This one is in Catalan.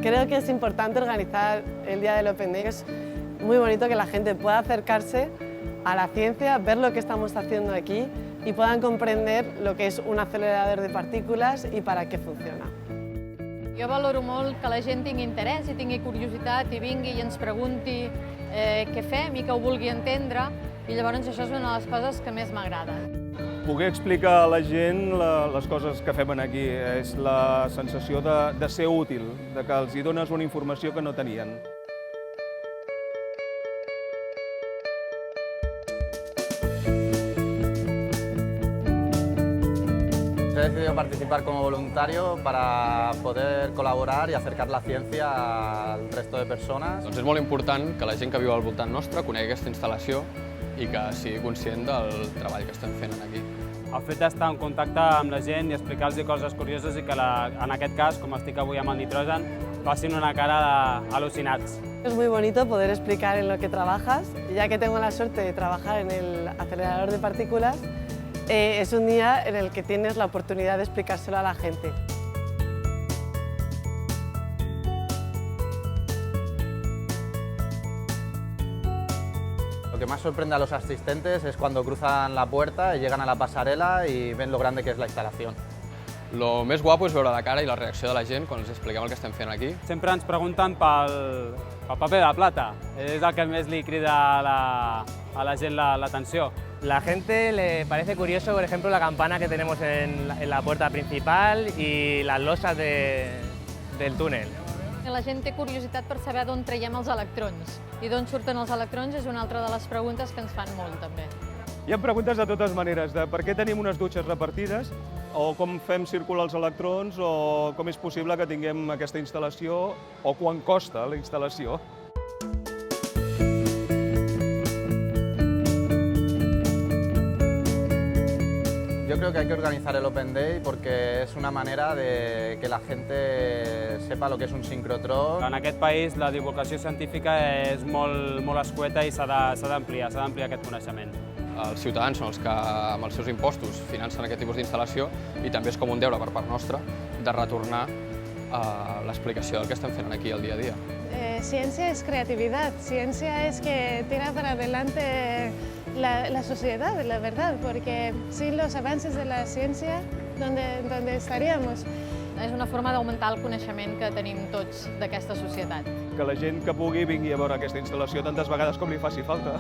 Creo que es importante organizar el Día del Open Day. Es muy bonito que la gente pueda acercarse a la ciencia, ver lo que estamos haciendo aquí y puedan comprender lo que es un acelerador de partículas y para qué funciona. Jo valoro molt que la gent tingui interès i tingui curiositat i vingui i ens pregunti què fem i que ho vulgui entendre, i llavors això és una de les coses que més m'agrada. Poder explicar a la gent les coses que fem aquí és la sensació de ser útil, de que els hi dones una informació que no tenien. He decidido participar como voluntario para poder colaborar y acercar la ciencia al resto de personas. Doncs és molt important que la gent que viu al voltant nostre conegui aquesta instal·lació i que sigui conscient del treball que estem fent aquí. El fet d'estar en contacte amb la gent i explicar-los coses curioses i que, en aquest cas, com estic avui amb el nitrogen, facin una cara al·lucinats. Es muy bonito poder explicar en lo que trabajas, ya que tengo la suerte de trabajar en el acelerador de partículas. Es un día en el que tienes la oportunidad de explicárselo a la gente. Lo que más sorprende a los asistentes es cuando cruzan la puerta y llegan a la pasarela y ven lo grande que es la instalación. Lo més guapo és veure la cara i la reacció de la gent quan els expliquem el que estem fent aquí. Sempre ens pregunten pel paper de plata. És el que més li crida a la gent l'atenció. La gente le parece curioso, por ejemplo, la campana que tenemos en la puerta principal y las losas del túnel. La gent té curiositat per saber d'on traiem els electrons, i d'on surten els electrons és una altra de les preguntes que ens fan molt, també. Hi ha preguntes de totes maneres, de per què tenim unes dutxes repartides, o com fem circular els electrons, o com és possible que tinguem aquesta instal·lació, o quan costa la instal·lació. Yo creo que hay que organizar el Open Day porque es una manera de que la gente sepa lo que es un sincrotró. En aquest país la divulgació científica és molt escueta i s'ha d'ampliar aquest coneixement. Els ciutadans són els que, amb els seus impostos, financen aquest tipus d'instal·lació i també és com un deure per part nostra de retornar l'explicació del que estem fent aquí el dia a dia. Ciencia es creatividad, ciencia es que tira para adelante la sociedad, la verdad, porque sin los avances de la ciencia, ¿dónde estaríamos? És una forma d'augmentar el coneixement que tenim tots d'aquesta societat. Que la gent que pugui vingui a veure aquesta instal·lació tantes vegades com li faci falta.